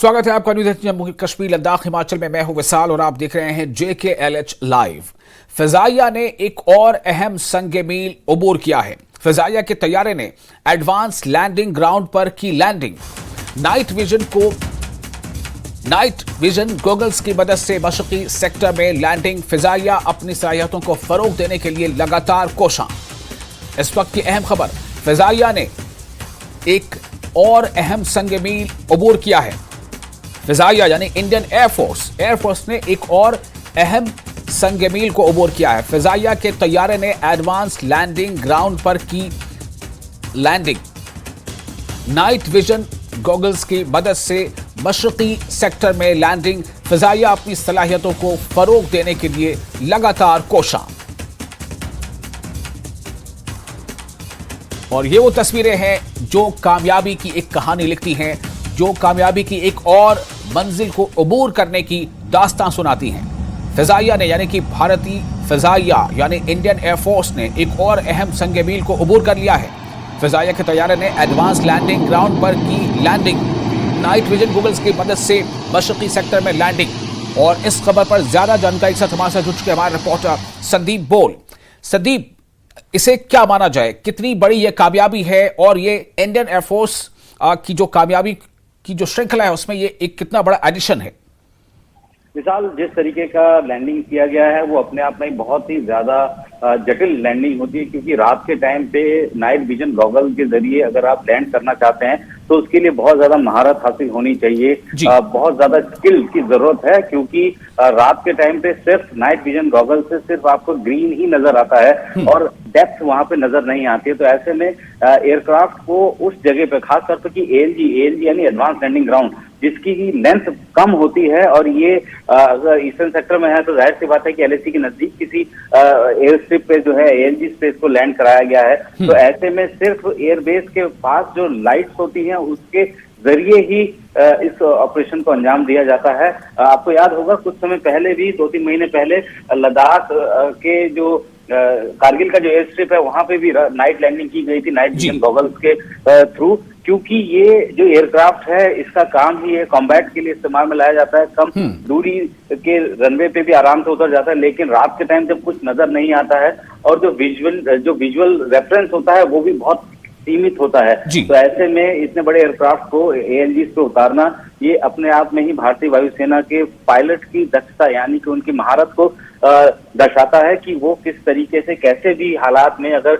स्वागत है आपका न्यूज़ जम्मू कश्मीर लद्दाख हिमाचल में। मैं हूं विशाल और आप देख रहे हैं JKLH लाइव। फिजाइया ने एक और अहम संग मील अबूर किया है। फिजाइया के तैयारे ने एडवांस लैंडिंग ग्राउंड पर की लैंडिंग। नाइट विजन गॉगल्स की मदद से मशरकी सेक्टर में लैंडिंग। फिजाइया अपनी सलाहियतों को फरोग देने के लिए लगातार कोशां। इस वक्त की अहम खबर, फिजाइया ने एक और अहम संग मील अबूर किया है। फिजाइया यानी इंडियन एयरफोर्स ने एक और अहम संग मील को अबूर किया है। फिजाइया के तैयारे ने एडवांस लैंडिंग ग्राउंड पर की लैंडिंग। नाइट विजन गॉगल्स की मदद से मशरकी सेक्टर में लैंडिंग। फिजाइया अपनी सलाहियतों को फरोग देने के लिए लगातार कोशां। और ये वो तस्वीरें हैं जो कामयाबी की एक कहानी लिखती हैं, जो कामयाबी की एक और मंजिल को अबूर करने की दास्तां सुनाती हैं। फिजाइया ने यानी कि भारतीय फिजाइया यानी इंडियन एयरफोर्स ने एक और अहम संग मील को अबूर कर लिया है। फिजाइया के तैयारे ने एडवांस लैंडिंग ग्राउंड पर की लैंडिंग। नाइट विजन गूगल्स की मदद से मशरकी सेक्टर में लैंडिंग। और इस खबर पर ज्यादा जानकारी के साथ हमारे साथ जुड़ चुके हमारे रिपोर्टर संदीप बोल। संदीप, इसे क्या माना जाए, कितनी बड़ी यह कामयाबी है और ये इंडियन एयरफोर्स की जो कामयाबी की जो श्रृंखला है उसमें ये एक कितना बड़ा एडिशन है? विशाल, जिस तरीके का लैंडिंग किया गया है वो अपने आप में बहुत ही ज्यादा जटिल लैंडिंग होती है, क्योंकि रात के टाइम पे नाइट विजन गॉगल के जरिए अगर आप लैंड करना चाहते हैं तो उसके लिए बहुत ज्यादा महारत हासिल होनी चाहिए, बहुत ज्यादा स्किल की जरूरत है, क्योंकि रात के टाइम पे सिर्फ नाइट विजन गॉगल से सिर्फ आपको ग्रीन ही नजर आता है और डेप्थ वहां पे नजर नहीं आती है। तो ऐसे में एयरक्राफ्ट को उस जगह पे खास तौर पर एएलजी यानी एडवांस लैंडिंग ग्राउंड, जिसकी लेंथ कम होती है और ये अगर ईस्टर्न सेक्टर में है तो जाहिर सी बात है कि LAC के नजदीक किसी एयर स्ट्रिप पे जो है ALG स्पेस को लैंड कराया गया है। तो ऐसे में सिर्फ एयरबेस के पास जो लाइट्स होती हैं उसके जरिए ही इस ऑपरेशन को अंजाम दिया जाता है। आपको याद होगा कुछ समय पहले भी 2-3 महीने पहले लद्दाख के जो कारगिल का जो एयर स्ट्रिप है वहां पे भी नाइट लैंडिंग की गई थी नाइट विजन गॉगल्स के थ्रू, क्योंकि ये जो एयरक्राफ्ट है इसका काम ही है कॉम्बैट के लिए इस्तेमाल में लाया जाता है। कम दूरी के रनवे पे भी आराम से उतर जाता है, लेकिन रात के टाइम जब कुछ नजर नहीं आता है और जो विजुअल रेफरेंस होता है वो भी बहुत सीमित होता है। तो ऐसे में इतने बड़े एयरक्राफ्ट को ALG पे उतारना ये अपने आप में ही भारतीय वायुसेना के पायलट की दक्षता यानी कि उनकी महारत को दर्शाता है कि वो किस तरीके से कैसे भी हालात में अगर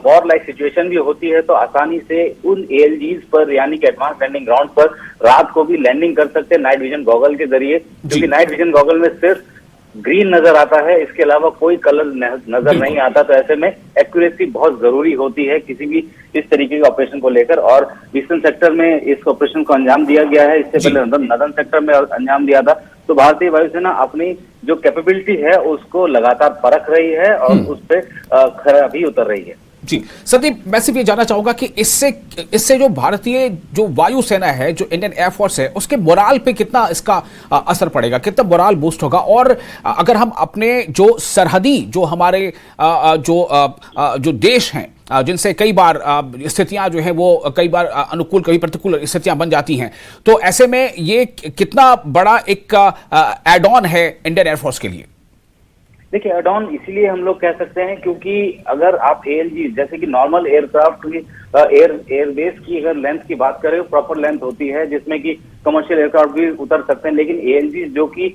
वॉर लाइक सिचुएशन भी होती है तो आसानी से उन ALGs पर यानी कि एडवांस लैंडिंग ग्राउंड पर रात को भी लैंडिंग कर सकते हैं नाइट विजन गॉगल के जरिए, क्योंकि नाइट विजन गॉगल में सिर्फ ग्रीन नजर आता है, इसके अलावा कोई कलर नजर नहीं आता। तो ऐसे में एक्यूरेसी बहुत जरूरी होती है किसी भी इस तरीके के ऑपरेशन को लेकर। और ईस्टर्न सेक्टर में इस ऑपरेशन को अंजाम दिया गया है, इससे पहले नदर्न सेक्टर में अंजाम दिया था। तो भारतीय वायुसेना अपनी जो कैपेबिलिटी है उसको लगातार परख रही है और उस पर खरा भी उतर रही है। जी संदीप, मैं सिर्फ ये जानना चाहूंगा कि इससे जो भारतीय जो वायुसेना है, जो इंडियन एयरफोर्स है, उसके मोराल पे कितना इसका असर पड़ेगा, कितना मोराल बूस्ट होगा? और अगर हम अपने जो सरहदी जो हमारे जो देश हैं जिनसे कई बार स्थितियां जो है वो कई बार अनुकूल कभी प्रतिकूल स्थितियां बन जाती हैं, तो ऐसे में ये कितना बड़ा एक एड ऑन है इंडियन एयरफोर्स के लिए? देखिए, एड ऑन इसीलिए हम लोग कह सकते हैं क्योंकि अगर आप ALG जैसे कि नॉर्मल एयरक्राफ्ट की एयरबेस की अगर लेंथ की बात करें, प्रॉपर लेंथ होती है जिसमें कि कमर्शियल एयरक्राफ्ट भी उतर सकते हैं, लेकिन ALG जो कि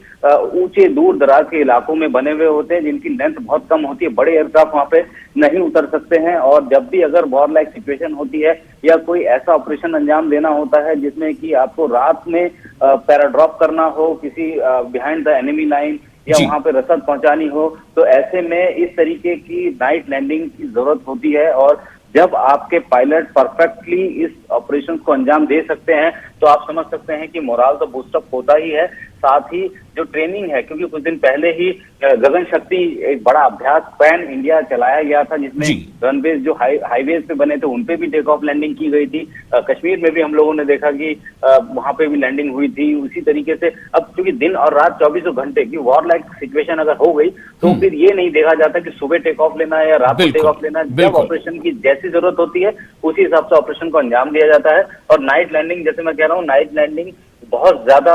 ऊंचे दूर दराज के इलाकों में बने हुए होते हैं जिनकी लेंथ बहुत कम होती है, बड़े एयरक्राफ्ट वहां पे नहीं उतर सकते हैं। और जब भी अगर वॉर लाइक सिचुएशन होती है या कोई ऐसा ऑपरेशन अंजाम देना होता है जिसमें कि आपको रात में पैराड्रॉप करना हो किसी बिहाइंड द एनिमी लाइन या वहां पे रसद पहुंचानी हो, तो ऐसे में इस तरीके की नाइट लैंडिंग की जरूरत होती है। और जब आपके पायलट परफेक्टली इस ऑपरेशन को अंजाम दे सकते हैं तो आप समझ सकते हैं कि मोराल तो बूस्टअप होता ही है। साथ ही जो ट्रेनिंग है, क्योंकि कुछ दिन पहले ही गगन शक्ति एक बड़ा अभ्यास पैन इंडिया चलाया गया था जिसमें रनवेज जो हाईवेज पे बने थे उनपे भी टेक ऑफ लैंडिंग की गई थी। कश्मीर में भी हम लोगों ने देखा कि वहां पे भी लैंडिंग हुई थी। उसी तरीके से अब क्योंकि दिन और रात 24 घंटे की वॉर लाइक सिचुएशन अगर हो गई तो फिर ये नहीं देखा जाता कि सुबह टेक ऑफ लेना है या रात को टेक ऑफ लेना है। जब ऑपरेशन की जैसी जरूरत होती है उसी हिसाब से ऑपरेशन को अंजाम दिया जाता है। और नाइट लैंडिंग, जैसे मैं कह रहा हूँ, नाइट लैंडिंग बहुत ज्यादा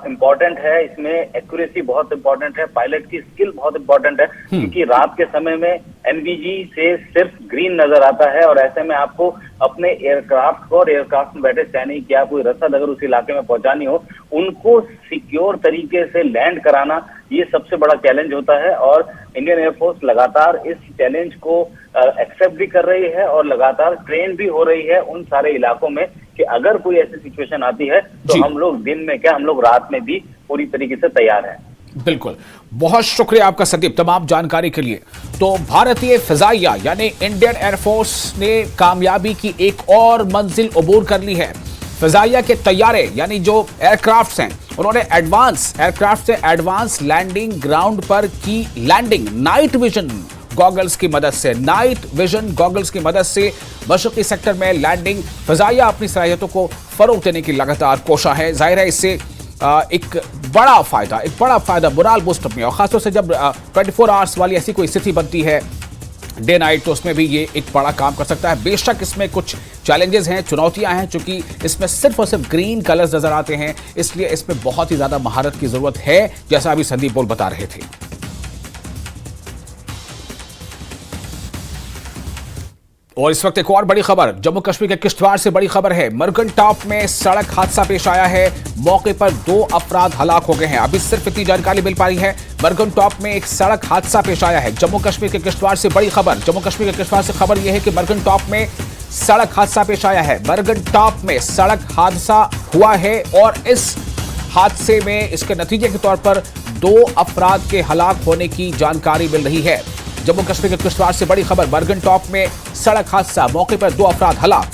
इम्पोर्टेंट है। इसमें एक्यूरेसी बहुत इम्पोर्टेंट है, पायलट की स्किल बहुत इम्पोर्टेंट है, क्योंकि रात के समय में एनवीजी से सिर्फ ग्रीन नजर आता है और ऐसे में आपको अपने एयरक्राफ्ट को और एयरक्राफ्ट में बैठे सैनिक या कोई रसद अगर उस इलाके में पहुंचानी हो, उनको सिक्योर तरीके से लैंड कराना, ये सबसे बड़ा चैलेंज होता है। और इंडियन एयरफोर्स लगातार इस चैलेंज को एक्सेप्ट भी कर रही है और लगातार ट्रेन भी हो रही है उन सारे इलाकों में कि अगर कोई ऐसी सिचुएशन आती है तो हम लोग दिन में क्या, हम लोग रात में भी पूरी तरीके से तैयार हैं। बिल्कुल, बहुत शुक्रिया आपका संदीप तमाम जानकारी के लिए। तो भारतीय फिजाइया यानी इंडियन एयरफोर्स ने कामयाबी की एक और मंजिल अबूर कर ली है। फिजाइया के तैयारे यानी जो एयरक्राफ्ट हैं, उन्होंने एयरक्राफ्ट से एडवांस लैंडिंग ग्राउंड पर की लैंडिंग नाइट विजन गॉगल्स की मदद से मशरकी सेक्टर में लैंडिंग। फिजाइया अपनी सलाहियतों को फरोग देने की लगातार कोशिश है। जाहिर है इससे एक बड़ा फायदा मोरल बूस्ट में, और खासतौर से जब 24 आवर्स वाली ऐसी कोई स्थिति बनती है डे नाइट, तो उसमें भी ये एक बड़ा काम कर सकता है। बेशक इसमें कुछ चैलेंजेस हैं, चुनौतियां हैं, चूंकि इसमें सिर्फ और सिर्फ ग्रीन कलर्स नजर आते हैं, इसलिए इसमें बहुत ही ज्यादा महारत की जरूरत है, जैसा अभी संदीप बोल बता रहे थे। और इस वक्त एक और बड़ी खबर जम्मू कश्मीर के किश्तवाड़ से बड़ी खबर है। मरगन टॉप में सड़क हादसा पेश आया है, मौके पर 2 अफराद हलाक हो गए हैं। अभी सिर्फ इतनी जानकारी मिल पा रही है। मरगन टॉप में एक सड़क हादसा पेश आया है। जम्मू कश्मीर के किश्तवाड़ से बड़ी खबर, जम्मू कश्मीर के किश्तवाड़ से खबर यह है कि मरगन टॉप में सड़क हादसा पेश आया है। मरगन टॉप में सड़क हादसा हुआ है और इस हादसे में इसके नतीजे के तौर पर 2 अफराद के हलाक होने की जानकारी मिल रही है। जम्मू कश्मीर के किश्तवाड़ से बड़ी खबर, मरगन टॉप में सड़क हादसा, मौके पर 2 अफराद हलाक।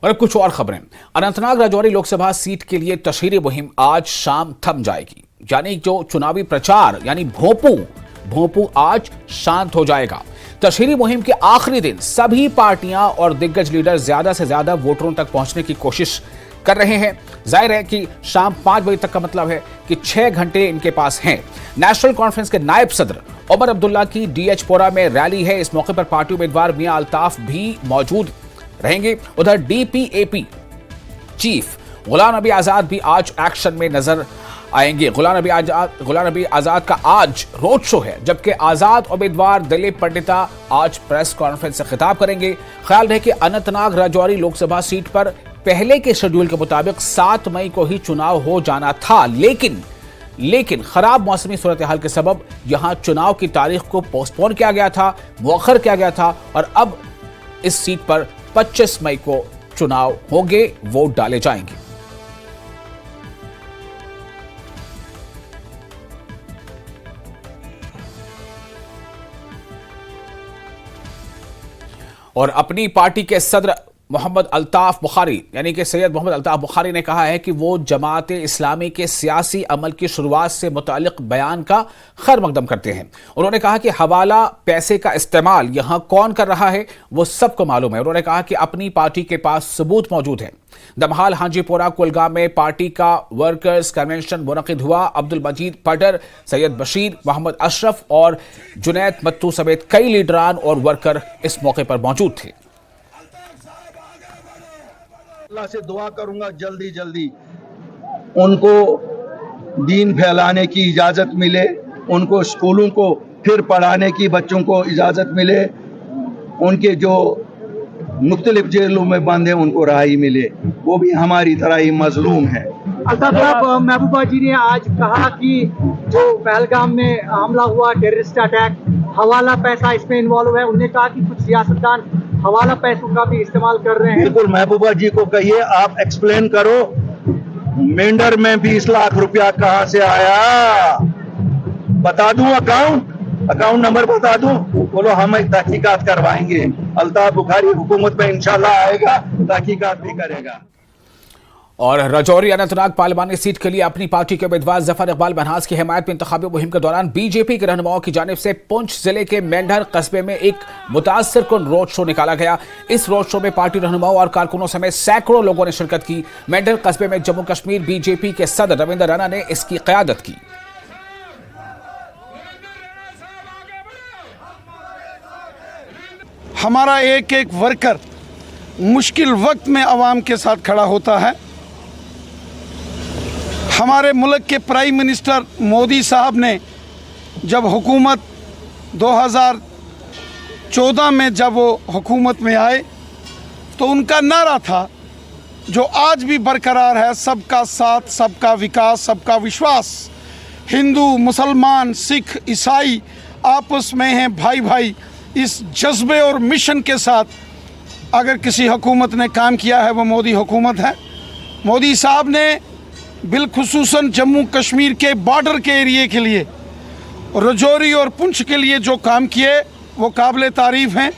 और अब कुछ और खबरें। अनंतनाग राजौरी लोकसभा सीट के लिए तशहीरी मुहिम आज शाम थम जाएगी, यानी जो चुनावी प्रचार यानी भोंपू आज शांत हो जाएगा। तशहीरी मुहिम के आखिरी दिन सभी पार्टियां और दिग्गज लीडर ज्यादा से ज्यादा वोटरों तक पहुंचने की कोशिश कर रहे हैं। जाहिर है कि शाम 5 बजे तक का मतलब है कि 6 घंटे इनके पास हैं। नेशनल कॉन्फ्रेंस के नायब सदर उमर अब्दुल्ला की डीएचपोरा में रैली है। इस मौके पर पार्टी उम्मीदवार मियां अल्ताफ भी मौजूद रहेंगे। उधर डीपीएपी चीफ गुलाम नबी आजाद भी आज एक्शन में नजर आएंगे। गुलाम नबी आजाद का आज रोड शो है, जबकि आजाद उम्मीदवार दिलीप पंडिता आज प्रेस कॉन्फ्रेंस से खिताब करेंगे। ख्याल रहे कि अनंतनाग राजौरी लोकसभा सीट पर पहले के शेड्यूल के मुताबिक 7 मई को ही चुनाव हो जाना था, लेकिन खराब मौसमी सूरत हाल के सबब यहां चुनाव की तारीख को पोस्टपोन किया गया था, मुअख्खर किया गया था, और अब इस सीट पर 25 मई को चुनाव होंगे, वोट डाले जाएंगे। और अपनी पार्टी के सदर मोहम्मद अल्ताफ बुखारी यानी कि सैयद मोहम्मद अल्ताफ बुखारी ने कहा है कि वो जमात इस्लामी के सियासी अमल की शुरुआत से मुतालिक बयान का खैर मकदम करते हैं। उन्होंने कहा कि हवाला पैसे का इस्तेमाल यहां कौन कर रहा है वो सबको मालूम है। उन्होंने कहा कि अपनी पार्टी के पास सबूत मौजूद है। दमहाल हाजीपुरा कुलगाम में पार्टी का वर्कर्स कन्वेंशन मुनक़िद हुआ। अब्दुल मजीद पडर, सैयद बशीर, मोहम्मद अशरफ और जुनैद मत्तू समेत कई लीडरान और वर्कर इस मौके पर मौजूद थे। अल्लाह से दुआ करूंगा जल्दी उनको दीन फैलाने की इजाज़त मिले, उनको स्कूलों को फिर पढ़ाने की बच्चों को इजाज़त मिले, उनके जो मुख्तलिफ जेलों में बंद हैं उनको रहाई मिले, वो भी हमारी तरह ही मजलूम है। अल्ताफ साहब, महबूबा जी ने आज कहा कि जो पहलगाम में हमला हुआ टेररिस्ट अटैक, हवाला पैसा इसमें इन्वॉल्व है। उन्होंने कहा कि कुछ सियासतदान हवाला पैसों का भी इस्तेमाल कर रहे हैं। बिल्कुल, महबूबा जी को कहिए आप एक्सप्लेन करो, मेंढर में 20 लाख रुपया कहां से आया, बता दूं अकाउंट नंबर बता दूं? बोलो हम तहकीकात करवाएंगे। अल्ताफ बुखारी हुकूमत में इंशाल्लाह आएगा, तहकीकात भी करेगा। और राजौरी अनंतनाग पार्लिमानी सीट के लिए अपनी पार्टी के उम्मीदवार जफर इकबाल मनहास की हिमायत में इंतखाबी मुहिम के दौरान बीजेपी के रहनुमाओं की जानिब से पुंछ जिले के मेंढर कस्बे में एक मुतासिरकुन रोड शो निकाला गया। इस रोड शो में पार्टी रहनुमाओं और कारकुनों समेत सैकड़ों लोगों ने शिरकत की। मेंढर कस्बे में जम्मू कश्मीर बीजेपी के सदर रविंद्र राणा ने इसकी क़यादत की। हमारा एक एक वर्कर मुश्किल वक्त में आवाम के साथ खड़ा होता है। हमारे मुल्क के प्राइम मिनिस्टर मोदी साहब ने जब हुकूमत 2014 में जब वो हुकूमत में आए तो उनका नारा था जो आज भी बरकरार है, सबका साथ, सबका विकास, सबका विश्वास। हिंदू, मुसलमान, सिख, ईसाई आपस में हैं भाई भाई। इस जज्बे और मिशन के साथ अगर किसी हुकूमत ने काम किया है वो मोदी हुकूमत है। मोदी साहब ने बिलखुसूसन जम्मू कश्मीर के बॉर्डर के एरिए के लिए, रजौरी और पुंछ के लिए जो काम किए वो काबिल तारीफ़ हैं।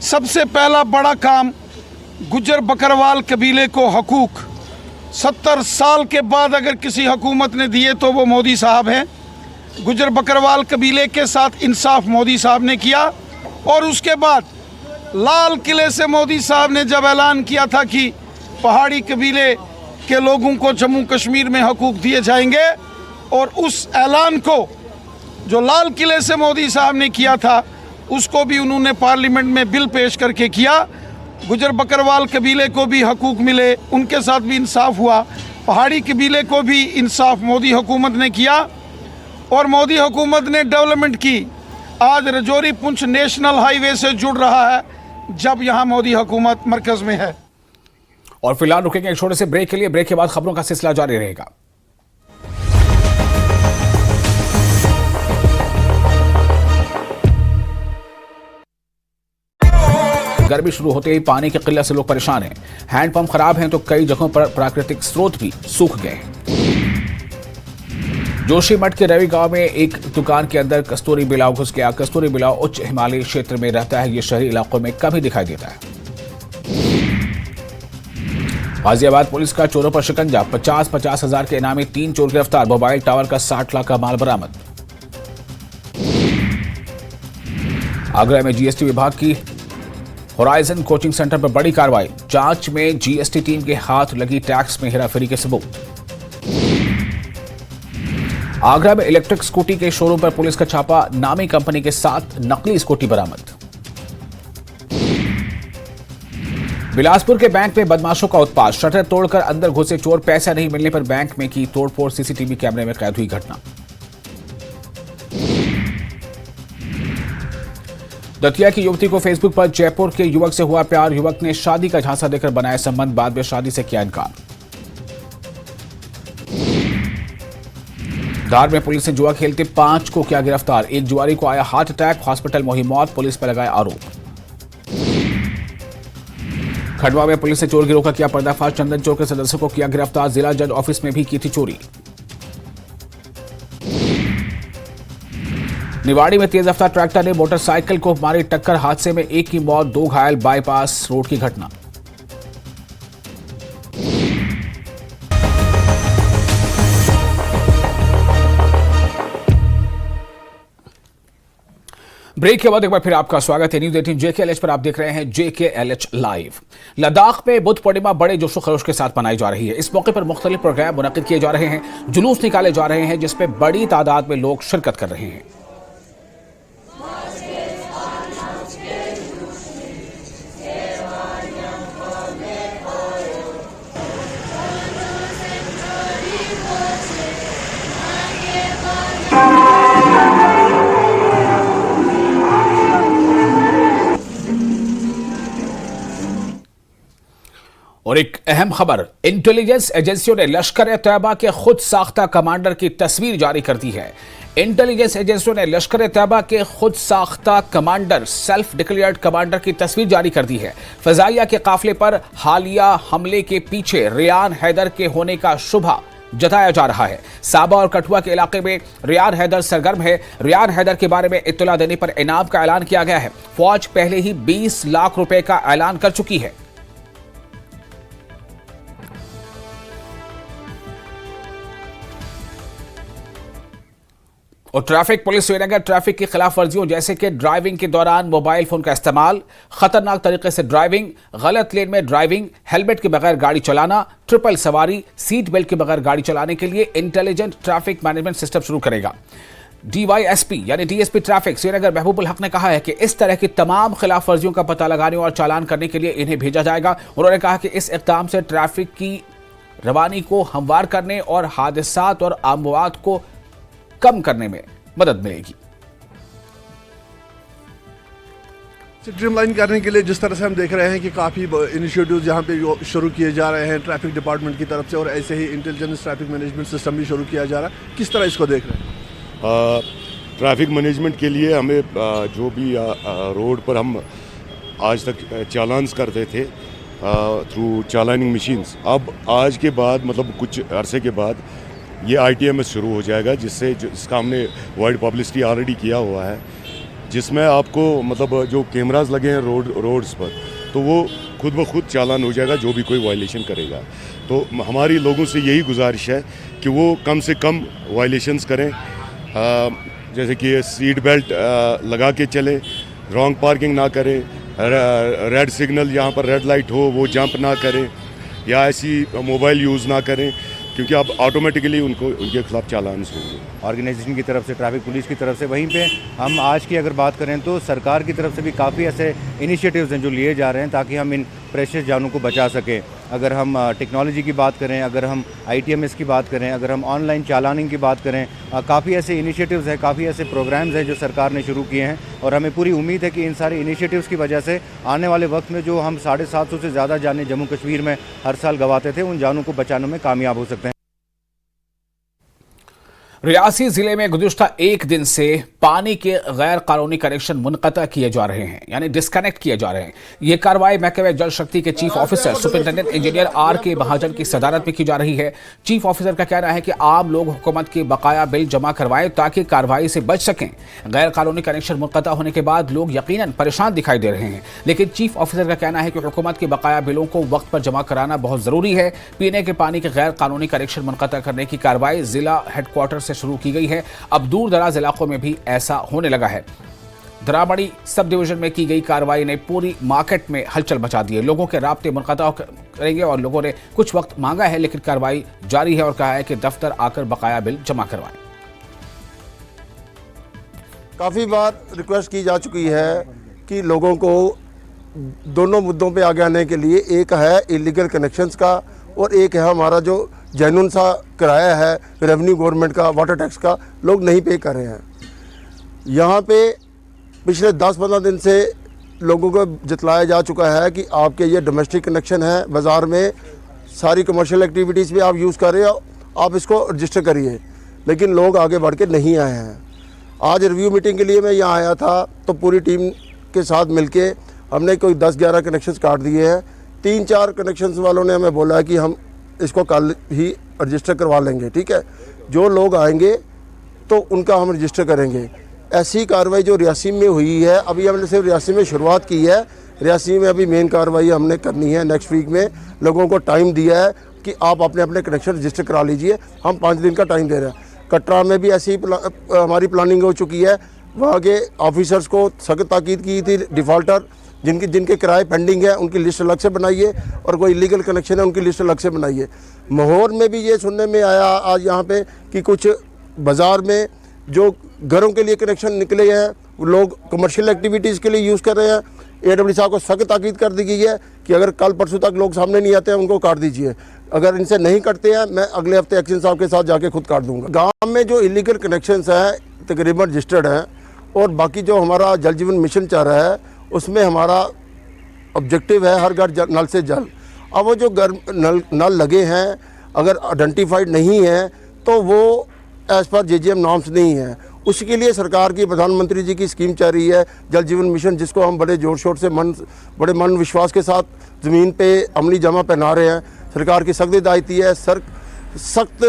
सबसे पहला बड़ा काम गुज्जर बकरवाल कबीले को हकूक़ 70 साल के बाद अगर किसी हुकूमत ने दिए तो वो मोदी साहब हैं। गुज्जर बकरवाल कबीले के साथ इंसाफ मोदी साहब ने किया। और उसके बाद लाल किले से मोदी साहब ने जब ऐलान किया था कि पहाड़ी कबीले के लोगों को जम्मू कश्मीर में हकूक़ दिए जाएंगे, और उस ऐलान को जो लाल किले से मोदी साहब ने किया था उसको भी उन्होंने पार्लियामेंट में बिल पेश करके किया। गुज्जर बकरवाल कबीले को भी हकूक़ मिले, उनके साथ भी इंसाफ हुआ। पहाड़ी कबीले को भी इंसाफ मोदी हुकूमत ने किया और मोदी हुकूमत ने डेवलपमेंट की। आज रजौरी पुंछ नेशनल हाईवे से जुड़ रहा है जब यहाँ मोदी हुकूमत मरकज़ में है। और फिलहाल रुकेंगे एक छोटे से ब्रेक के लिए। ब्रेक के बाद खबरों का सिलसिला जारी रहेगा। गर्मी शुरू होते ही पानी की किल्लत से लोग परेशान हैं। हैंडपंप खराब हैं तो कई जगहों पर प्राकृतिक स्रोत भी सूख गए हैं। जोशीमठ के रवि गांव में एक दुकान के अंदर कस्तूरी बिलाव घुस गया। कस्तूरी बिलाव उच्च हिमालयी क्षेत्र में रहता है। ये शहरी इलाकों में कभी दिखाई देता है। गाजियाबाद पुलिस का चोरों पर शिकंजा। 50-50 हजार के इनामी 3 चोर गिरफ्तार। मोबाइल टावर का 60 लाख का माल बरामद। आगरा में जीएसटी विभाग की होराइजन कोचिंग सेंटर पर बड़ी कार्रवाई। जांच में जीएसटी टीम के हाथ लगी टैक्स में हेराफेरी के सबूत। आगरा में इलेक्ट्रिक स्कूटी के शोरूम पर पुलिस का छापा। नामी कंपनी के 7 नकली स्कूटी बरामद। बिलासपुर के बैंक में बदमाशों का उत्पात। शटर तोड़कर अंदर घुसे चोर। पैसा नहीं मिलने पर बैंक में की तोड़फोड़। सीसीटीवी कैमरे में कैद हुई घटना। दतिया की युवती को फेसबुक पर जयपुर के युवक से हुआ प्यार। युवक ने शादी का झांसा देकर बनाया संबंध। बाद में शादी से किया इनकार। धार में पुलिस ने जुआ खेलते 5 को किया गिरफ्तार। एक जुआरी को आया हार्ट अटैक। हॉस्पिटल में हुई मौत। पुलिस पर लगाए आरोप। खंडवा में पुलिस ने चोर गिरोह का किया पर्दाफाश। चंदन चोर के सदस्यों को किया गिरफ्तार। जिला जज ऑफिस में भी की थी चोरी। निवाड़ी में तेज रफ्तार ट्रैक्टर ने मोटरसाइकिल को मारी टक्कर। हादसे में एक की मौत, 2 घायल। बाईपास रोड की घटना। ब्रेक के बाद एक बार फिर आपका स्वागत है। न्यूज 18 JKLH पर आप देख रहे हैं JKLH लाइव। लद्दाख में बुद्ध पूर्णिमा बड़े जोशो खरोश के साथ मनाई जा रही है। इस मौके पर मुख्तलिफ प्रोग्राम मुनक्किद किए जा रहे हैं। जुलूस निकाले जा रहे हैं जिसमें बड़ी तादाद में लोग शिरकत कर रहे हैं। और एक अहम खबर, इंटेलिजेंस एजेंसियों ने लश्कर-ए-तैयबा के खुद साख्ता कमांडर की तस्वीर जारी कर दी है। इंटेलिजेंस एजेंसियों ने लश्कर-ए-तैयबा के खुद साख्ता कमांडर, सेल्फ डिक्लेयर्ड कमांडर की तस्वीर जारी कर दी है। फजाइया के काफिले पर हालिया हमले के पीछे रियान हैदर के होने का शुबा जताया जा रहा है। साबा और कठुआ के इलाके में रियान हैदर सरगर्म है। रियान हैदर के बारे में इत्तला देने पर इनाम का ऐलान किया गया है। फौज पहले ही 20 लाख रुपए का ऐलान कर चुकी है। और ट्रैफिक पुलिस श्रीनगर ट्रैफिक की खिलाफ वर्जियों जैसे कि ड्राइविंग के दौरान मोबाइल फोन का इस्तेमाल, खतरनाक तरीके से ड्राइविंग, गलत लेन में ड्राइविंग, हेलमेट के बगैर गाड़ी चलाना, ट्रिपल सवारी, सीट बेल्ट के बगैर गाड़ी चलाने के लिए इंटेलिजेंट ट्रैफिक मैनेजमेंट सिस्टम शुरू करेगा। DYSP यानी DSP ट्रैफिक श्रीनगर महबूबुल हक ने कहा है कि इस तरह की तमाम खिलाफ वर्जियों का पता लगाने और चालान करने के लिए इन्हें भेजा जाएगा। उन्होंने कहा कि इस इक़दाम से ट्रैफिक की रवानी को हमवार करने और हादसात और अमवात को कम करने में मदद मिलेगी। स्ट्रीमलाइन करने के लिए जिस तरह से हम देख रहे हैं कि काफ़ी इनिशिएटिव्स यहाँ पे शुरू किए जा रहे हैं ट्रैफिक डिपार्टमेंट की तरफ से, और ऐसे ही इंटेलिजेंस ट्रैफिक मैनेजमेंट सिस्टम भी शुरू किया जा रहा है, किस तरह इसको देख रहे हैं? ट्रैफिक मैनेजमेंट के लिए हमें जो भी रोड पर हम आज तक चालान्स करते थे थ्रू चालानिंग मशीन्स, अब आज के बाद मतलब कुछ अरसे के बाद ये ITMS शुरू हो जाएगा, जिसका हमने वाइड पब्लिसिटी ऑलरेडी किया हुआ है, जिसमें आपको मतलब जो कैमरास लगे हैं रोड्स पर, तो वो खुद ब खुद चालान हो जाएगा जो भी कोई वायलेशन करेगा। तो हमारी लोगों से यही गुजारिश है कि वो कम से कम वायलेशंस करें, जैसे कि सीट बेल्ट लगा के चलें, रॉन्ग पार्किंग ना करें, रेड सिग्नल यहाँ पर रेड लाइट हो वो जंप ना करें, या ऐसी मोबाइल यूज़ ना करें, क्योंकि अब ऑटोमेटिकली उनके खिलाफ चालान होंगे। ऑर्गेनाइजेशन की तरफ से, ट्रैफिक पुलिस की तरफ से, वहीं पे हम आज की अगर बात करें तो सरकार की तरफ से भी काफ़ी ऐसे इनिशिएटिव्स हैं जो लिए जा रहे हैं ताकि हम इन प्रेशियस जानों को बचा सकें। अगर हम टेक्नोलॉजी की बात करें, अगर हम ITMS की बात करें, अगर हम ऑनलाइन चालानिंग की बात करें, काफ़ी ऐसे इनिशिएटिव्स हैं, काफ़ी ऐसे प्रोग्राम्स हैं जो सरकार ने शुरू किए हैं, और हमें पूरी उम्मीद है कि इन सारे इनिशिएटिव्स की वजह से आने वाले वक्त में जो हम 750 से ज़्यादा जानें जम्मू कश्मीर में हर साल गंवाते थे, उन जानों को बचाने में कामयाब हो सकते हैं। रियासी जिले में गुज़िश्ता एक दिन से पानी के गैर कानूनी कनेक्शन मुनक़ता किए जा रहे हैं, यानी डिस्कनेक्ट किए जा रहे हैं। यह कार्रवाई महकमे जल शक्ति के chief officer superintendent engineer RK महाजन की सदारत में की जा रही है। चीफ ऑफिसर का कहना है कि आम लोग हुकूमत के बकाया बिल जमा करवाएं ताकि कार्रवाई से बच सकें। गैर कानूनी कनेक्शन मुनक़ता होने के बाद लोग यकीनन परेशान दिखाई दे रहे हैं, लेकिन चीफ ऑफिसर का कहना है कि हुकूमत के बकाया बिलों को वक्त पर जमा कराना बहुत ज़रूरी है। पीने के पानी के गैर कानूनी कनेक्शन मुनक़ता करने की कार्रवाई जिला हेडक्वार्टर से शुरू की गई है। अब दूर दराज इलाकों में भी ऐसा होने लगा है। धराबड़ी सब डिवीजन में की गई कार्रवाई ने पूरी मार्केट में हलचल मचा दी है। लोगों के राब्ते मुनक़ता करेंगे और लोगों ने कुछ वक्त मांगा है, लेकिन कार्रवाई जारी है और कहा है कि दफ्तर आकर बकाया बिल जमा करवाएं। काफ़ी बार रिक्वेस्ट की जा चुकी है कि लोगों को दोनों मुद्दों पे आगे आने के लिए, एक है इलीगल कनेक्शंस का और एक है हमारा जो जेन्युइन सा किराया है रेवेन्यू गवर्नमेंट का, वाटर टैक्स का, लोग नहीं पे कर रहे हैं। यहाँ पे पिछले 10-15 दिन से लोगों को जतलाया जा चुका है कि आपके ये डोमेस्टिक कनेक्शन है, बाज़ार में सारी कमर्शियल एक्टिविटीज़ भी आप यूज़ कर रहे हो, आप इसको रजिस्टर करिए, लेकिन लोग आगे बढ़ के नहीं आए हैं। आज रिव्यू मीटिंग के लिए मैं यहाँ आया था तो पूरी टीम के साथ मिलके हमने कोई 10-11 कनेक्शंस काट दिए हैं। 3-4 कनेक्शंस वालों ने हमें बोला कि हम इसको कल ही रजिस्टर करवा लेंगे, ठीक है। जो लोग आएंगे तो उनका हम रजिस्टर करेंगे। ऐसी कार्रवाई जो रियासी में हुई है, अभी हमने सिर्फ रियासी में शुरुआत की है, रियासी में अभी मेन कार्रवाई हमने करनी है। नेक्स्ट वीक में लोगों को टाइम दिया है कि आप अपने अपने कनेक्शन रजिस्टर करा लीजिए, हम 5 दिन का टाइम दे रहे हैं। कटरा में भी ऐसी हमारी प्लानिंग हो चुकी है, वहाँ के ऑफिसर्स को सख्त ताकीद की थी, डिफ़ॉल्टर जिनके किराए पेंडिंग है उनकी लिस्ट अलग से बनाइए और कोई इलीगल कनेक्शन है उनकी लिस्ट अलग से बनाइए। महौर में भी ये सुनने में आया आज यहाँ पे कि कुछ बाज़ार में जो घरों के लिए कनेक्शन निकले हैं लोग कमर्शियल एक्टिविटीज़ के लिए यूज़ कर रहे हैं। AWD साहब को सख्त ताकीद कर दी गई है कि अगर कल परसों तक लोग सामने नहीं आते हैं उनको काट दीजिए। अगर इनसे नहीं कटते हैं मैं अगले हफ्ते एक्शन साहब के साथ जाके खुद काट दूंगा। गांव में जो इलीगल कनेक्शंस हैं तकरीबन रजिस्टर्ड हैं, और बाकी जो हमारा जल जीवन मिशन चल रहा है उसमें हमारा ऑब्जेक्टिव है हर घर नल से जल। अब वो जो घर नल लगे हैं अगर आइडेंटिफाइड नहीं है तो वो एज़ पर JGM नॉर्म्स नहीं है। उसके लिए सरकार की प्रधानमंत्री जी की स्कीम चल रही है जल जीवन मिशन, जिसको हम बड़े ज़ोर शोर से बड़े मन विश्वास के साथ ज़मीन पे अमली जामा पहना रहे हैं। सरकार की सख्त हिदायती है, सख्त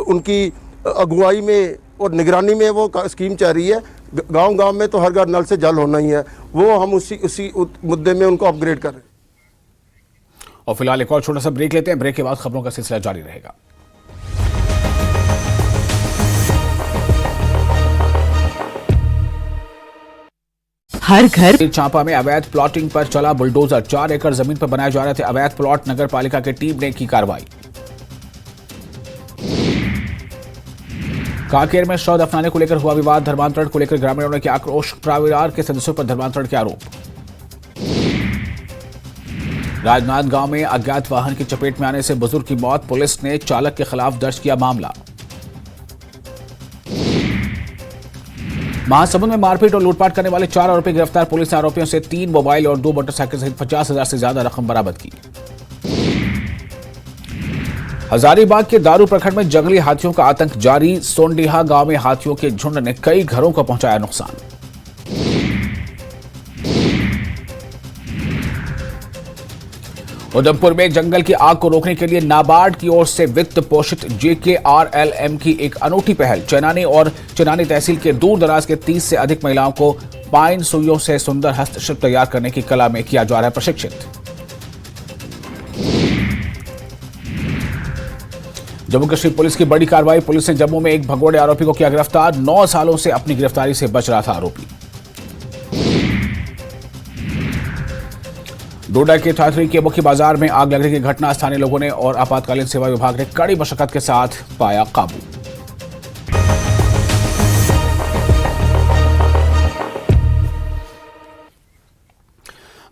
उनकी अगुवाई में और निगरानी में वो स्कीम चल रही है। गांव-गांव में तो हर घर नल से जल होना ही है, वो हम उसी मुद्दे में उनको अपग्रेड कर रहे हैं। और फिलहाल एक और छोटा सा ब्रेक लेते हैं, ब्रेक के बाद खबरों का सिलसिला जारी रहेगा। हर घर चांपा में अवैध प्लॉटिंग पर चला बुलडोजर, 4 एकड़ जमीन पर बनाए जा रहे थे अवैध प्लॉट। नगर पालिका की टीम ने की कार्रवाई। कांकेर में शव दफनाने को लेकर हुआ विवाद, धर्मांतरण को लेकर ग्रामीणों ने किया आक्रोश, परिवार के सदस्यों पर धर्मांतरण के आरोप। राजनांदगांव में अज्ञात वाहन की चपेट में आने से बुजुर्ग की मौत, पुलिस ने चालक के खिलाफ दर्ज किया मामला। महासमुंद में मारपीट और लूटपाट करने वाले 4 आरोपी गिरफ्तार, पुलिस ने आरोपियों से 3 मोबाइल और 2 मोटरसाइकिल सहित 50,000 से ज्यादा रकम बरामद की। हजारीबाग के दारू प्रखंड में जंगली हाथियों का आतंक जारी, सोंडीहा गांव में हाथियों के झुंड ने कई घरों को पहुंचाया नुकसान। उधमपुर में जंगल की आग को रोकने के लिए नाबार्ड की ओर से वित्त पोषित JKRLM की एक अनूठी पहल, चेनानी और चेनानी तहसील के दूर दराज के 30 से अधिक महिलाओं को पाइन सुइयों से सुंदर हस्तशिल्प तैयार करने की कला में किया जा रहा है प्रशिक्षित। जम्मू कश्मीर पुलिस की बड़ी कार्रवाई, पुलिस ने जम्मू में एक भगोड़े आरोपी को किया गिरफ्तार, 9 सालों से अपनी गिरफ्तारी से बच रहा था आरोपी। डोडा के ठाठरी के मुख्य बाजार में आग लगने की घटना, स्थानीय लोगों ने और आपातकालीन सेवा विभाग ने कड़ी मशक्कत के साथ पाया काबू।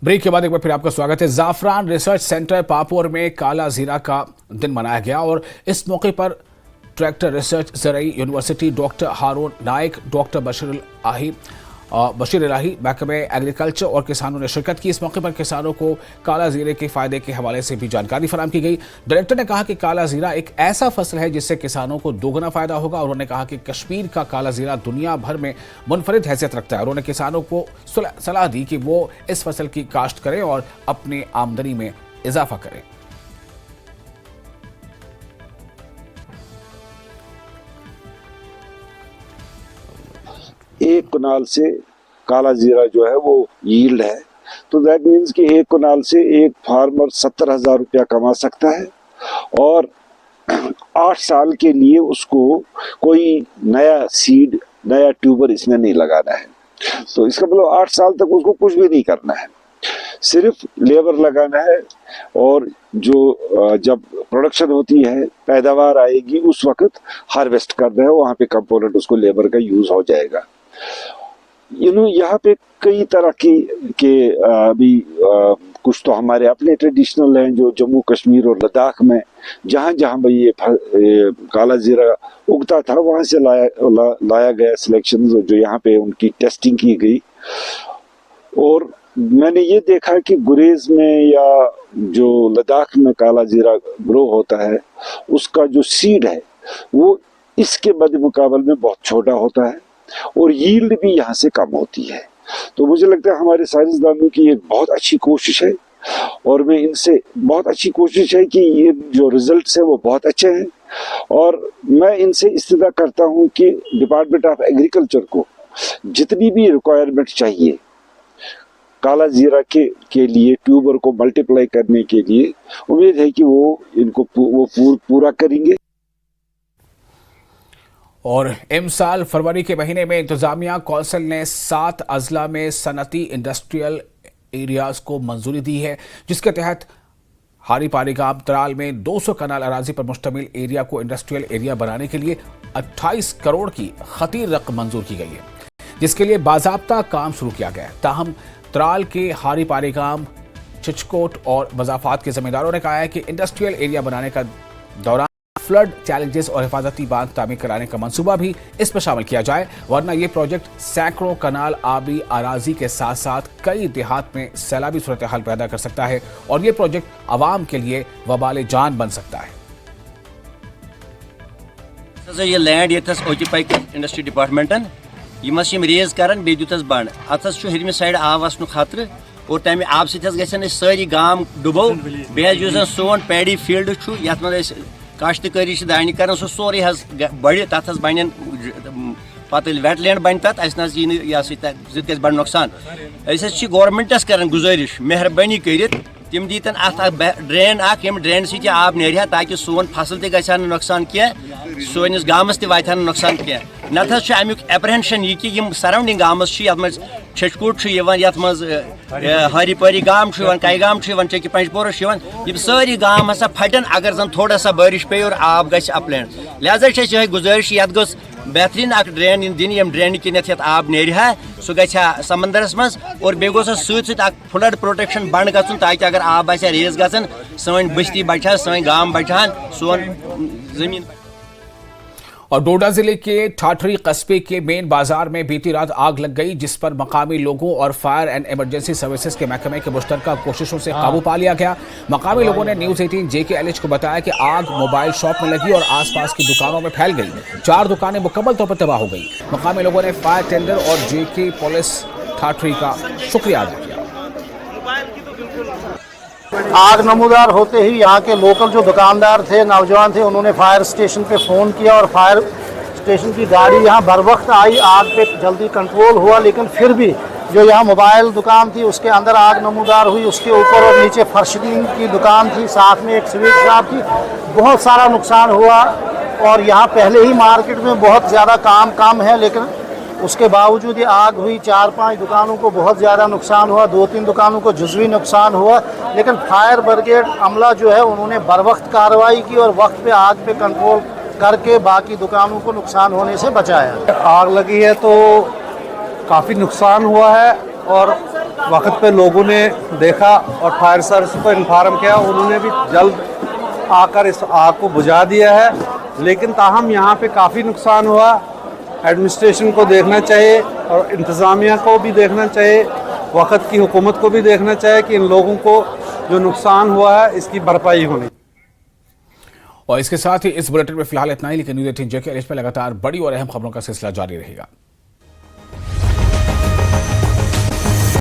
ब्रेक के बाद एक बार फिर आपका स्वागत है। जाफरान रिसर्च सेंटर पापोर में काला जीरा का दिन मनाया गया और इस मौके पर ट्रैक्टर रिसर्च ज़रई यूनिवर्सिटी, डॉक्टर हारून नाइक, डॉक्टर बशीर इलाही, महकमे एग्रीकल्चर और किसानों ने शिरकत की। इस मौके पर किसानों को काला जीरे के फायदे के हवाले से भी जानकारी फराहम की गई। डायरेक्टर ने कहा कि काला जीरा एक ऐसा फसल है जिससे किसानों को दोगुना फायदा होगा। उन्होंने कहा कि कश्मीर का काला जीरा दुनिया भर में मुनफरिद हैसियत रखता है। उन्होंने किसानों को सलाह दी कि वो इस फसल की काश्त करें और अपनी आमदनी में इजाफा करें। एक कनाल से काला जीरा जो है वो यील्ड है, तो दैट मीन्स कि एक कनाल से एक फार्मर 70,000 रुपया कमा सकता है और 8 साल के लिए उसको कोई नया सीड, नया ट्यूबर इसमें नहीं लगाना है। तो इसका मतलब 8 साल तक उसको कुछ भी नहीं करना है, सिर्फ लेबर लगाना है और जो जब प्रोडक्शन होती है, पैदावार आएगी, उस वक्त हार्वेस्ट करना है, वहाँ पे कंपोनेंट उसको लेबर का यूज हो जाएगा। यहाँ पे कई तरह के अभी कुछ तो हमारे अपने ट्रेडिशनल हैं जो जम्मू कश्मीर और लद्दाख में जहाँ जहाँ भाई ये काला जीरा उगता था वहाँ से लाया गया सिलेक्शन, जो यहाँ पे उनकी टेस्टिंग की गई। और मैंने ये देखा कि गुरेज में या जो लद्दाख में काला जीरा ग्रो होता है उसका जो सीड है वो इसके मुकाबले में बहुत छोटा होता है और यील्ड भी यहाँ से कम होती है। तो मुझे लगता है हमारे साइंसदानों की एक बहुत अच्छी कोशिश है और मैं इनसे बहुत अच्छी कोशिश है कि ये जो रिजल्ट्स है वो बहुत अच्छे हैं और मैं इनसे इस्तदा करता हूँ कि डिपार्टमेंट ऑफ एग्रीकल्चर को जितनी भी रिक्वायरमेंट चाहिए काला जीरा के लिए ट्यूबर को मल्टीप्लाई करने के लिए, उम्मीद है कि वो इनको पूरा करेंगे। और इमसाल फरवरी के महीने में इंतजामिया कौंसिल ने 7 अजला में सनती इंडस्ट्रियल एरियाज को मंजूरी दी है, जिसके तहत हारी पारी गांव त्राल में 200 कनाल अराजी पर मुश्तमिल एरिया को इंडस्ट्रियल एरिया बनाने के लिए 28 करोड़ की खतीर रकम मंजूर की गई है, जिसके लिए बाज़ाब्ता काम शुरू किया गया है। ताहम त्राल के हारी पारी गांव, चिचकोट और मजाफात के जमींदारों ने कहा है कि इंडस्ट्रियल एरिया बनाने का दौरान फ्लड चैलेंजेस और हिफाजती बांध तामीर कराने का मंसूबा भी इसमें शामिल किया जाए, वरना ये प्रोजेक्ट सैकड़ों कनाल आबी अराजी के साथ साथ कई देहात में सैलाबी सूरत हाल पैदा कर सकता है और ये प्रोजेक्ट आवाम के लिए वबाल जान बन सकता है। ये लैंड ये ऑक्यूपाई इंडस्ट्री डिपार्टमेंटन यम रेज कर दुतस बंद अत हरम साइड आब वसन खतर और तमें आब सि सारी गांव डुबो बे सोन पैडी फील्ड ये मज काश्तकारी दाने कर सोरे बढ़ तथ बन पे वेटलैंड बन तथ यह बड़ नुकसान गवर्नमेंटस कर गुजारिश मेहरबानी कर तम दीतन अत ड्रेन ड्रेन सह आब नेर ताकि सोन फसल तक नुकसान कह सोनिस गामस वात नुकसान कह नत अमुक एप्रहेंशन यह कि सराउंडिंग गामस छछकूट ये हरीपरी गाम कई गाम चेकी पंजपोर सारी गाम हसा फटन अगर जन थोड़ा सा बारिश पे और आब गि अपलैंड लिहाजा ये गुजारिश ये गोस बेहतरीन ड्रेन दिन यम ड्रेन किनत आब नेरहा सह ग समंदरस मज और बे गोस फ्लड प्रोटेक्शन बंद गन ताकि अगर आब आ रेज गन सन बस्ती बचा सन गाम बचान सोन जमीन। और डोडा जिले के ठाठरी कस्बे के मेन बाजार में बीती रात आग लग गई, जिस पर मकामी लोगों और फायर एंड इमरजेंसी सर्विसेज के महकमे के मुश्तरका कोशिशों से काबू पा लिया गया। मकामी लोगों ने न्यूज 18 JKLH को बताया कि आग मोबाइल शॉप में लगी और आसपास की दुकानों में फैल गई। 4 दुकानें मुकम्मल तौर पर तबाह हो गई। मकामी लोगों ने फायर टेंडर और JK पुलिस ठाठरी का शुक्रिया अदा किया। आग नमूदार होते ही यहाँ के लोकल जो दुकानदार थे, नौजवान थे, उन्होंने फायर स्टेशन पे फ़ोन किया और फायर स्टेशन की गाड़ी यहाँ बर वक्त आई। आग पे जल्दी कंट्रोल हुआ, लेकिन फिर भी जो यहाँ मोबाइल दुकान थी उसके अंदर आग नमूदार हुई। उसके ऊपर और नीचे फर्शिंग की दुकान थी, साथ में एक स्वीट शॉप थी। बहुत सारा नुकसान हुआ और यहाँ पहले ही मार्केट में बहुत ज़्यादा काम है, लेकिन उसके बावजूद ये आग हुई। 4-5 दुकानों को बहुत ज़्यादा नुकसान हुआ, 2-3 दुकानों को जुज़वी नुकसान हुआ, लेकिन फायर ब्रिगेड अमला जो है उन्होंने बर वक्त कार्रवाई की और वक्त पे आग पे कंट्रोल करके बाकी दुकानों को नुकसान होने से बचाया। आग लगी है तो काफ़ी नुकसान हुआ है और वक्त पे लोगों ने देखा और फायर सर्विस को इन्फॉर्म किया, उन्होंने भी जल्द आकर इस आग को बुझा दिया है। लेकिन ताहम यहाँ पे काफ़ी नुकसान हुआ। एडमिनिस्ट्रेशन को देखना चाहिए और इंतज़ामिया को भी देखना चाहिए, वक्त की हुकूमत को भी देखना चाहिए कि इन लोगों को जो नुकसान हुआ है इसकी भरपाई होनी। और इसके साथ ही इस बुलेटिन में फिलहाल इतना ही, लेकिन न्यूज़ 18 JKLH पर लगातार बड़ी और अहम खबरों का सिलसिला जारी रहेगा।